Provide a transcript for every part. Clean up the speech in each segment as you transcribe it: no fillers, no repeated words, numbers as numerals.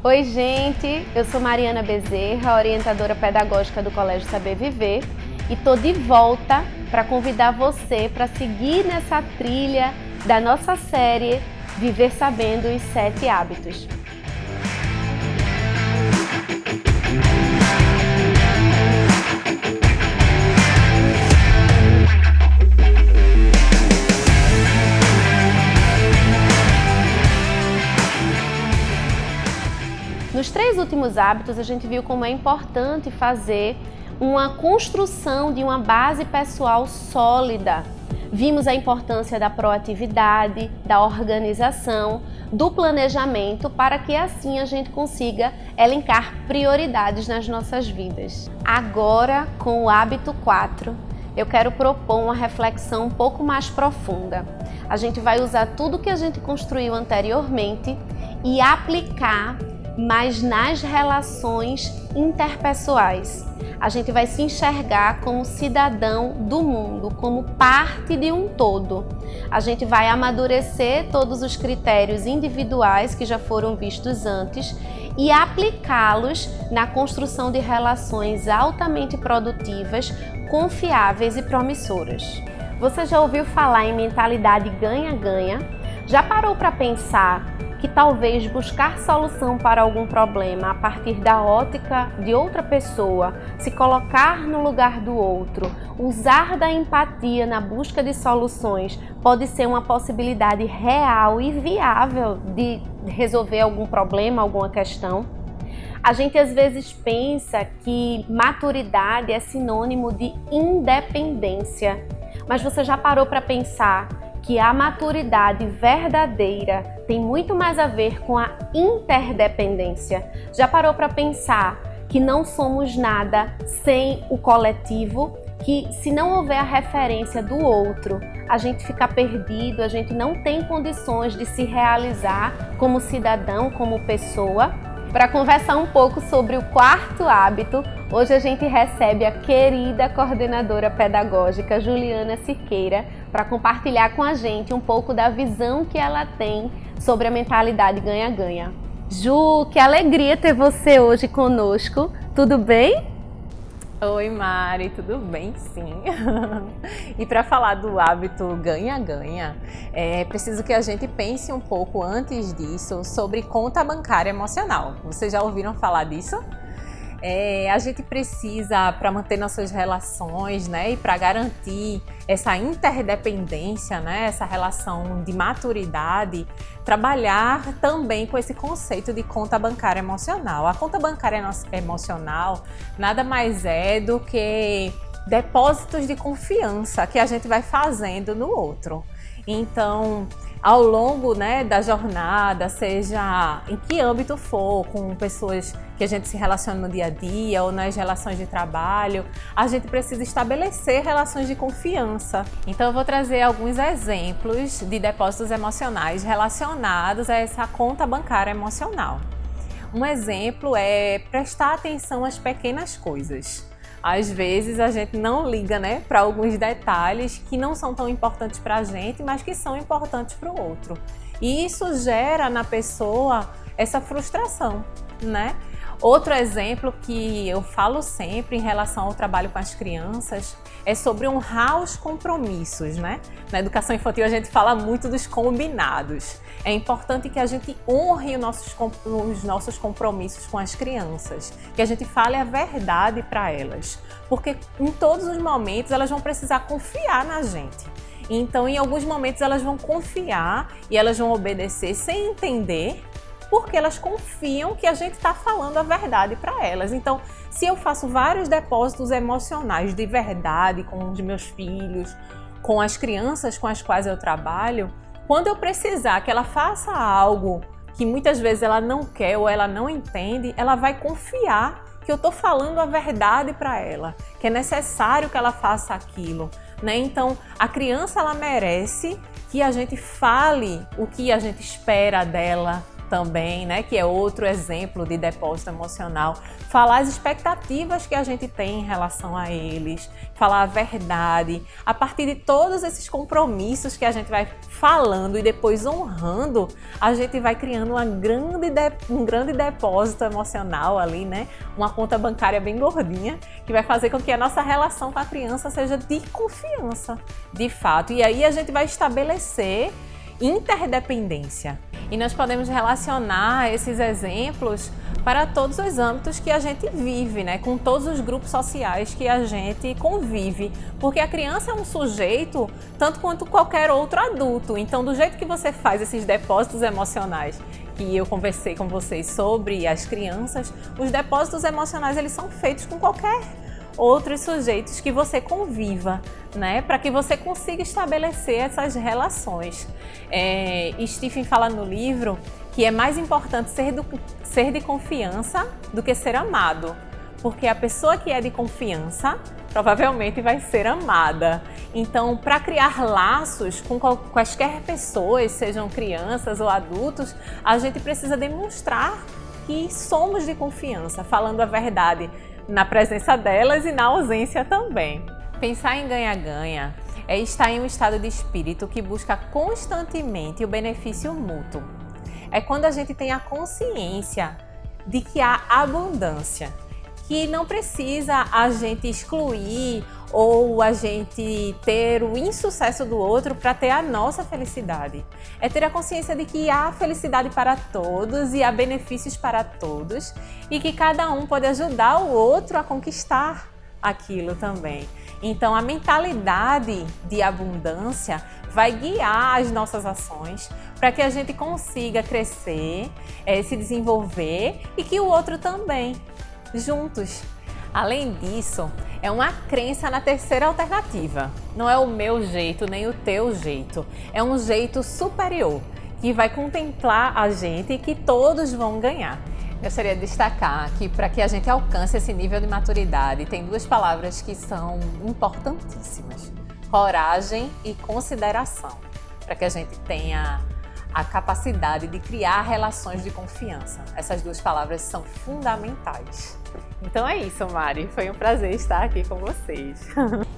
Oi, gente! Eu sou Mariana Bezerra, orientadora pedagógica do Colégio Saber Viver, e tô de volta para convidar você para seguir nessa trilha da nossa série Viver Sabendo os 7 Hábitos. Nos 3 últimos hábitos, a gente viu como é importante fazer uma construção de uma base pessoal sólida. Vimos a importância da proatividade, da organização, do planejamento, para que assim a gente consiga elencar prioridades nas nossas vidas. Agora, com o hábito 4, eu quero propor uma reflexão um pouco mais profunda. A gente vai usar tudo que a gente construiu anteriormente e aplicar mas nas relações interpessoais. A gente vai se enxergar como cidadão do mundo, como parte de um todo. A gente vai amadurecer todos os critérios individuais que já foram vistos antes e aplicá-los na construção de relações altamente produtivas, confiáveis e promissoras. Você já ouviu falar em mentalidade ganha-ganha? Já parou para pensar que talvez buscar solução para algum problema a partir da ótica de outra pessoa, se colocar no lugar do outro, usar da empatia na busca de soluções, pode ser uma possibilidade real e viável de resolver algum problema, alguma questão? A gente às vezes pensa que maturidade é sinônimo de independência, mas você já parou para pensar que a maturidade verdadeira tem muito mais a ver com a interdependência? Já parou para pensar que não somos nada sem o coletivo? Que se não houver a referência do outro, a gente fica perdido, a gente não tem condições de se realizar como cidadão, como pessoa? Para conversar um pouco sobre o 4º hábito, hoje a gente recebe a querida coordenadora pedagógica Juliana Cirqueira para compartilhar com a gente um pouco da visão que ela tem sobre a mentalidade ganha-ganha. Ju, que alegria ter você hoje conosco, tudo bem? Oi Mari, tudo bem? Sim. E para falar do hábito ganha-ganha, é preciso que a gente pense um pouco antes disso sobre conta bancária emocional. Vocês já ouviram falar disso? A gente precisa, para manter nossas relações, né, e para garantir essa interdependência, né, essa relação de maturidade, trabalhar também com esse conceito de conta bancária emocional. A conta bancária emocional nada mais é do que depósitos de confiança que a gente vai fazendo no outro. Então, ao longo, né, da jornada, seja em que âmbito for, com pessoas que a gente se relaciona no dia a dia ou nas relações de trabalho, a gente precisa estabelecer relações de confiança. Então eu vou trazer alguns exemplos de depósitos emocionais relacionados a essa conta bancária emocional. Um exemplo é prestar atenção às pequenas coisas. Às vezes a gente não liga, né, para alguns detalhes que não são tão importantes para a gente, mas que são importantes para o outro. E isso gera na pessoa essa frustração, né? Outro exemplo que eu falo sempre em relação ao trabalho com as crianças é sobre honrar os compromissos, né? Na educação infantil a gente fala muito dos combinados. É importante que a gente honre os nossos compromissos com as crianças, que a gente fale a verdade para elas, porque em todos os momentos elas vão precisar confiar na gente. Então, em alguns momentos elas vão confiar e elas vão obedecer sem entender, porque elas confiam que a gente está falando a verdade para elas. Então, se eu faço vários depósitos emocionais de verdade com os meus filhos, com as crianças com as quais eu trabalho, quando eu precisar que ela faça algo que muitas vezes ela não quer ou ela não entende, ela vai confiar que eu estou falando a verdade para ela, que é necessário que ela faça aquilo, né? Então, a criança ela merece que a gente fale o que a gente espera dela, também, né, que é outro exemplo de depósito emocional. Falar as expectativas que a gente tem em relação a eles, falar a verdade. A partir de todos esses compromissos que a gente vai falando e depois honrando, a gente vai criando um grande depósito emocional ali, né? Uma conta bancária bem gordinha, que vai fazer com que a nossa relação com a criança seja de confiança, de fato. E aí a gente vai estabelecer interdependência. E nós podemos relacionar esses exemplos para todos os âmbitos que a gente vive, né? Com todos os grupos sociais que a gente convive. Porque a criança é um sujeito tanto quanto qualquer outro adulto. Então, do jeito que você faz esses depósitos emocionais, que eu conversei com vocês sobre as crianças, os depósitos emocionais eles são feitos com qualquer outros sujeitos que você conviva, né? Para que você consiga estabelecer essas relações. Stephen fala no livro que é mais importante ser de confiança do que ser amado, porque a pessoa que é de confiança provavelmente vai ser amada. Então, para criar laços com quaisquer pessoas, sejam crianças ou adultos, a gente precisa demonstrar que somos de confiança, falando a verdade na presença delas e na ausência também. Pensar em ganha-ganha é estar em um estado de espírito que busca constantemente o benefício mútuo. É quando a gente tem a consciência de que há abundância, que não precisa a gente excluir ou a gente ter o insucesso do outro para ter a nossa felicidade. É ter a consciência de que há felicidade para todos e há benefícios para todos e que cada um pode ajudar o outro a conquistar aquilo também. Então, a mentalidade de abundância vai guiar as nossas ações para que a gente consiga crescer, se desenvolver e que o outro também, juntos. Além disso, é uma crença na terceira alternativa. Não é o meu jeito nem o teu jeito. É um jeito superior que vai contemplar a gente e que todos vão ganhar. Gostaria de destacar que para que a gente alcance esse nível de maturidade, tem duas palavras que são importantíssimas: coragem e consideração, para que a gente tenha a capacidade de criar relações de confiança. Essas duas palavras são fundamentais. Então é isso, Mari. Foi um prazer estar aqui com vocês.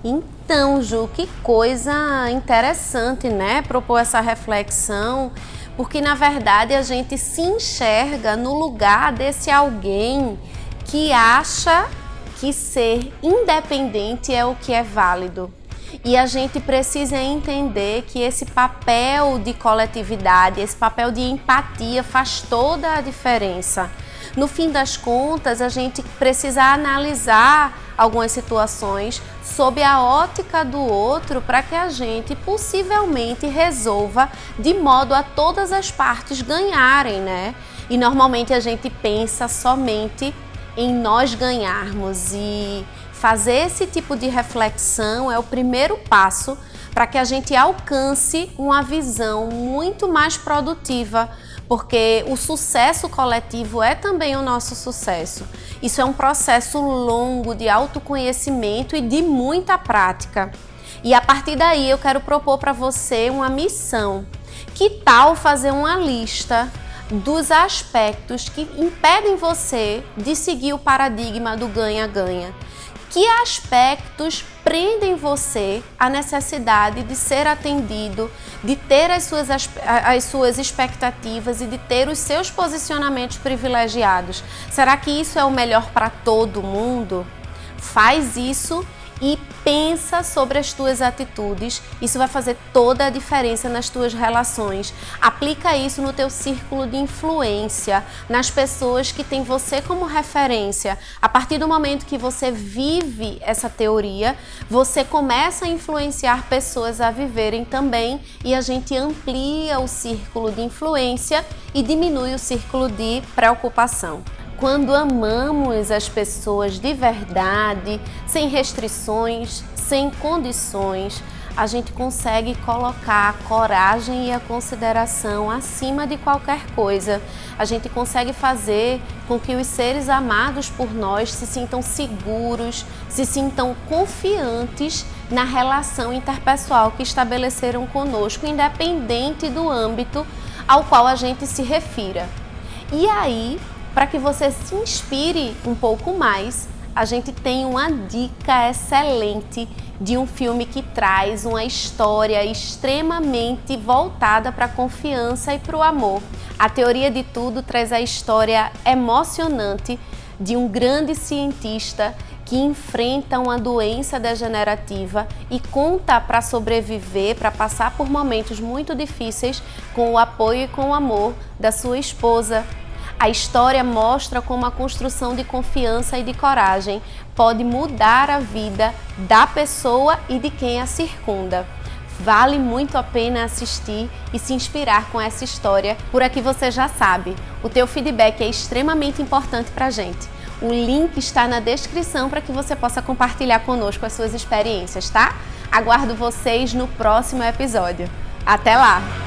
Então, Ju, que coisa interessante, né? Propor essa reflexão, porque na verdade a gente se enxerga no lugar desse alguém que acha que ser independente é o que é válido. E a gente precisa entender que esse papel de coletividade, esse papel de empatia faz toda a diferença. No fim das contas, a gente precisa analisar algumas situações sob a ótica do outro para que a gente possivelmente resolva de modo a todas as partes ganharem, né? E normalmente a gente pensa somente em nós ganharmos, e fazer esse tipo de reflexão é o primeiro passo para que a gente alcance uma visão muito mais produtiva, porque o sucesso coletivo é também o nosso sucesso. Isso é um processo longo de autoconhecimento e de muita prática. E a partir daí eu quero propor para você uma missão. Que tal fazer uma lista dos aspectos que impedem você de seguir o paradigma do ganha-ganha? Que aspectos prendem você à necessidade de ser atendido, de ter as suas expectativas e de ter os seus posicionamentos privilegiados? Será que isso é o melhor para todo mundo? Faz isso e pensa sobre as tuas atitudes. Isso vai fazer toda a diferença nas tuas relações. Aplica isso no teu círculo de influência, nas pessoas que têm você como referência. A partir do momento que você vive essa teoria, você começa a influenciar pessoas a viverem também, e a gente amplia o círculo de influência e diminui o círculo de preocupação. Quando amamos as pessoas de verdade, sem restrições, sem condições, a gente consegue colocar a coragem e a consideração acima de qualquer coisa. A gente consegue fazer com que os seres amados por nós se sintam seguros, se sintam confiantes na relação interpessoal que estabeleceram conosco, independente do âmbito ao qual a gente se refira. E aí, para que você se inspire um pouco mais, a gente tem uma dica excelente de um filme que traz uma história extremamente voltada para a confiança e para o amor. A Teoria de Tudo traz a história emocionante de um grande cientista que enfrenta uma doença degenerativa e conta para sobreviver, para passar por momentos muito difíceis com o apoio e com o amor da sua esposa. A história mostra como a construção de confiança e de coragem pode mudar a vida da pessoa e de quem a circunda. Vale muito a pena assistir e se inspirar com essa história. Por aqui você já sabe, o teu feedback é extremamente importante para a gente. O link está na descrição para que você possa compartilhar conosco as suas experiências, tá? Aguardo vocês no próximo episódio. Até lá!